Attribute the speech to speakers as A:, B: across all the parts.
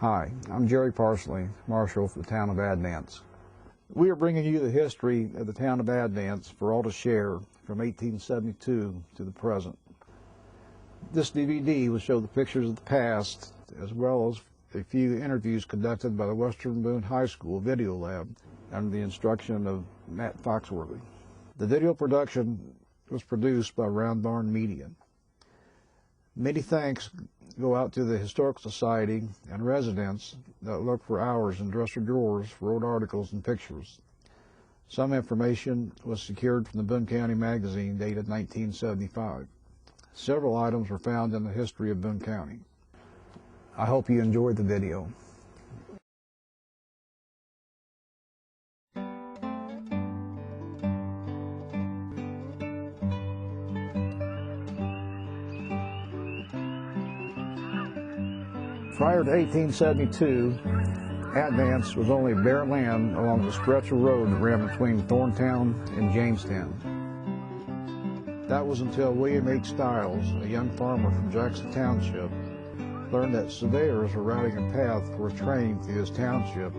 A: Hi, I'm Jerry Parsley, Marshal for the town of Advance. We are bringing you the history of the town of Advance for all to share from 1872 to the present. This DVD will show the pictures of the past as well as a few interviews conducted by the Western Boone High School Video Lab under the instruction of Matt Foxworthy. The video production was produced by Round Barn Media. Many thanks go out to the Historical Society and residents that look for hours in dresser drawers for old articles and pictures. Some information was secured from the Boone County Magazine dated 1975. Several items were found in the history of Boone County. I hope you enjoyed the video. Prior to 1872, Advance was only bare land along the stretch of road that ran between Thorntown and Jamestown. That was until William H. Stiles, a young farmer from Jackson Township, learned that surveyors were routing a path for a train through his township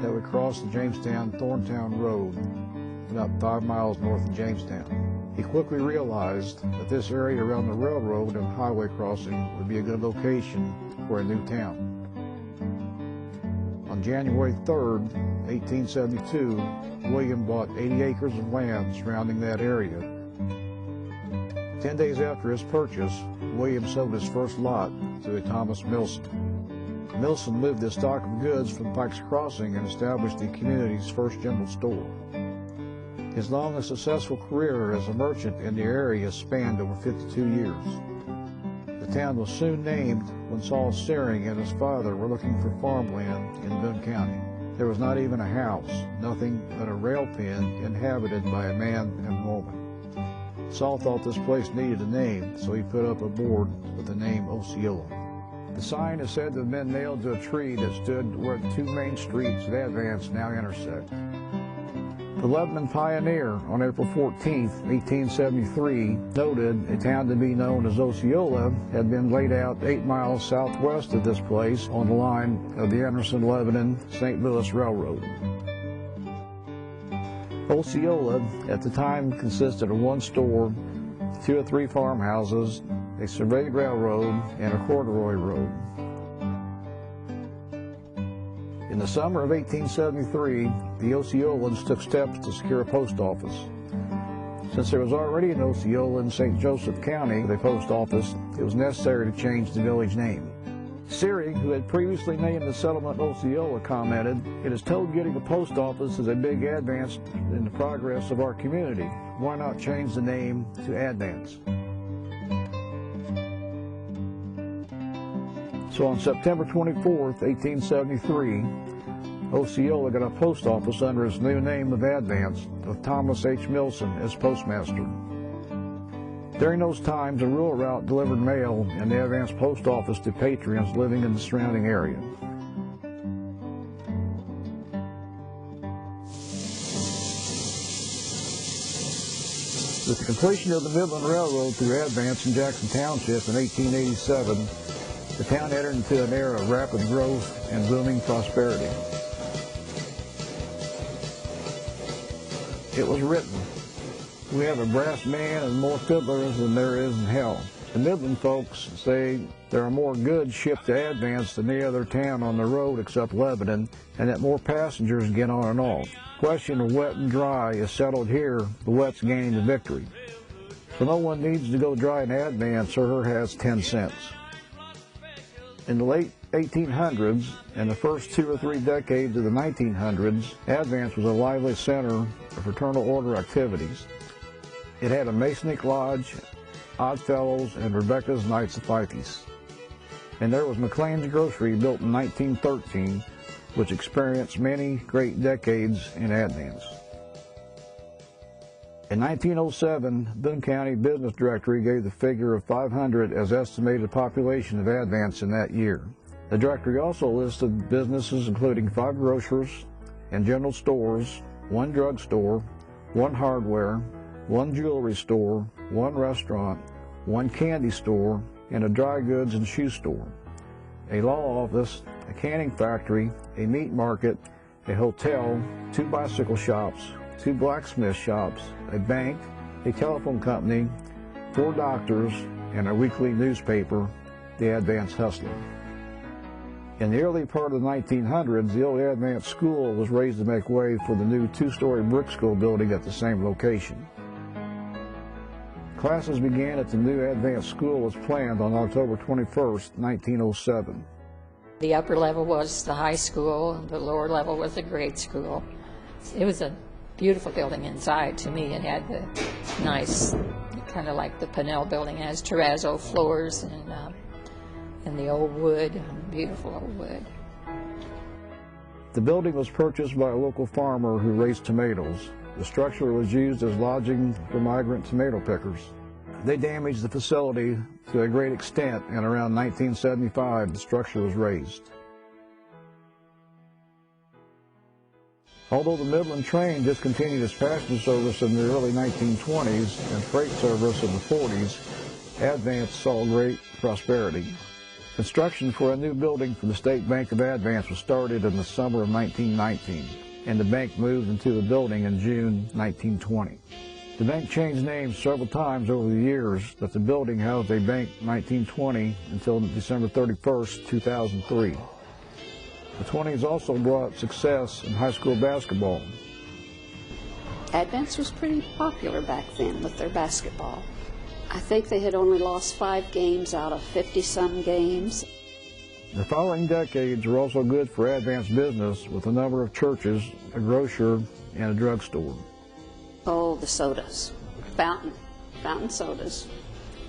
A: that would cross the Jamestown-Thorntown Road about 5 miles north of Jamestown. He quickly realized that this area around the railroad and highway crossing would be a good location for a new town. On January 3rd, 1872, William bought 80 acres of land surrounding that area. 10 days after his purchase, William sold his first lot to a Thomas Milson. Milson moved his stock of goods from Pike's Crossing and established the community's first general store. His long and successful career as a merchant in the area spanned over 52 years. The town was soon named when Saul Searing and his father were looking for farmland in Boone County. There was not even a house, nothing but a rail pen inhabited by a man and woman. Saul thought this place needed a name, so he put up a board with the name Osceola. The sign is said to have been nailed to a tree that stood where the two main streets of Advance now intersect. The Lebanon Pioneer on April 14, 1873, noted a town to be known as Osceola had been laid out 8 miles southwest of this place on the line of the Anderson-Lebanon-St. Louis Railroad. Osceola at the time consisted of one store, 2 or 3 farmhouses, a surveyed railroad, and a corduroy road. In the summer of 1873, the Osceolans took steps to secure a post office. Since there was already an Osceola in St. Joseph County with a post office, it was necessary to change the village name. Searing, who had previously named the settlement Osceola, commented, "It is told getting a post office is a big advance in the progress of our community. Why not change the name to Advance?" So on September 24, 1873, Osceola got a post office under his new name of Advance, with Thomas H. Milson as postmaster. During those times, a rural route delivered mail in the Advance post office to patrons living in the surrounding area. With the completion of the Midland Railroad through Advance and Jackson Township in 1887, the town entered into an era of rapid growth and booming prosperity. It was written, "We have a brass man and more fiddlers than there is in hell." The Midland folks say there are more goods shipped to Advance than any other town on the road except Lebanon, and that more passengers get on and off. The question of wet and dry is settled here, the wet's gaining the victory. So no one needs to go dry in Advance or her has 10 cents. In the late 1800s and the first 2 or 3 decades of the 1900s, Advance was a lively center of fraternal order activities. It had a Masonic Lodge, Odd Fellows, and Rebecca's Knights of Pythias. And there was McLean's Grocery, built in 1913, which experienced many great decades in Advance. In 1907, Boone County Business Directory gave the figure of 500 as estimated population of Advance in that year. The directory also listed businesses including 5 grocers and general stores, 1 drugstore, 1 hardware, 1 jewelry store, 1 restaurant, 1 candy store, and a dry goods and shoe store. a law office, a canning factory, a meat market, a hotel, 2 bicycle shops, 2 blacksmith shops, a bank, a telephone company, 4 doctors, and a weekly newspaper, the Advance Hustler. In the early part of the 1900s, the old Advance School was raised to make way for the new 2-story brick school building at the same location. Classes began at the new Advance School as planned on October 21st, 1907.
B: The upper level was the high school, the lower level was the grade school. It was a beautiful building inside to me. It had the nice, kind of like the Pinnell building, it has terrazzo floors and the old wood, beautiful old wood.
A: The building was purchased by a local farmer who raised tomatoes. The structure was used as lodging for migrant tomato pickers. They damaged the facility to a great extent, and around 1975 the structure was razed. Although the Midland train discontinued its passenger service in the early 1920s and freight service in the 40s, Advance saw great prosperity. Construction for a new building for the State Bank of Advance was started in the summer of 1919, and the bank moved into the building in June 1920. The bank changed names several times over the years, but the building housed a bank 1920 until December 31st, 2003. The 20s also brought success in high school basketball.
C: Advance was pretty popular back then with their basketball. I think they had only lost 5 games out of 50-some games.
A: The following decades were also good for Advance business, with a number of churches, a grocer, and a drugstore.
C: Oh, the sodas, fountain sodas,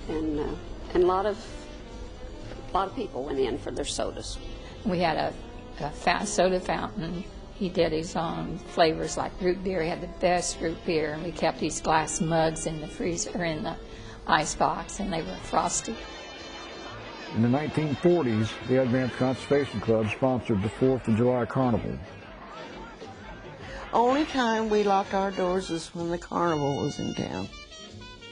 C: and a lot of people went in for their sodas.
B: We had a fast soda fountain. He did his own flavors like root beer. He had the best root beer, and we kept these glass mugs in the freezer, or in the ice box, and they were frosty.
A: In the 1940s, the Advance Conservation Club sponsored the 4th of July Carnival.
D: Only time we locked our doors is when the carnival was in town.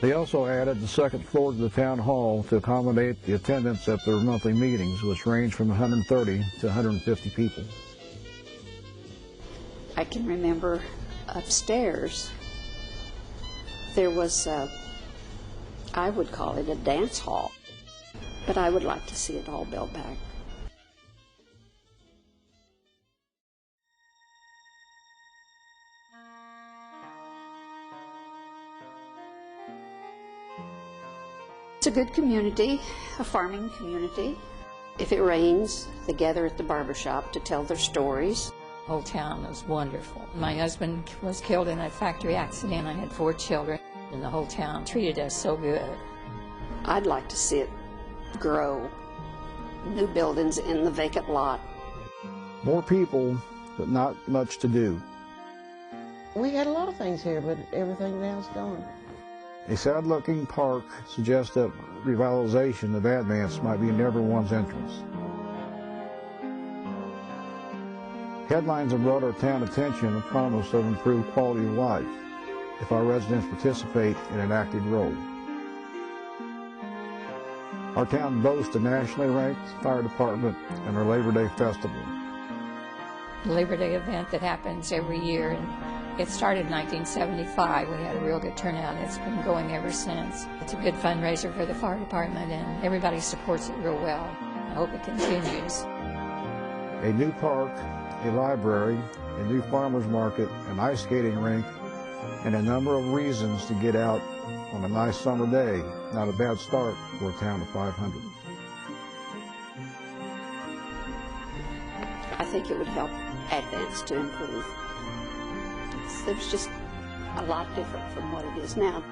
A: They also added the 2nd floor to the town hall to accommodate the attendance at their monthly meetings, which ranged from 130 to 150 people.
C: I can remember upstairs there was I would call it a dance hall, but I would like to see it all built back. It's a good community, a farming community. If it rains, they gather at the barber shop to tell their stories.
B: The whole town was wonderful. My husband was killed in a factory accident. I had 4 children, and the whole town treated us so good.
C: I'd like to see it grow. New buildings in the vacant lot.
A: More people, but not much to do.
D: We had a lot of things here, but everything now's gone.
A: A sad-looking park suggests that revitalization of Advance might be in everyone's interest. Headlines have brought our town attention and promise of improved quality of life if our residents participate in an active role. Our town boasts a nationally ranked fire department and our Labor Day festival.
B: The Labor Day event that happens every year, and it started in 1975. We had a real good turnout, and it's been going ever since. It's a good fundraiser for the fire department, and everybody supports it real well. I hope it continues.
A: A new park, a library, a new farmer's market, an ice skating rink, and a number of reasons to get out on a nice summer day. Not a bad start for a town of 500.
C: I think it would help Advance to improve. It's just a lot different from what it is now.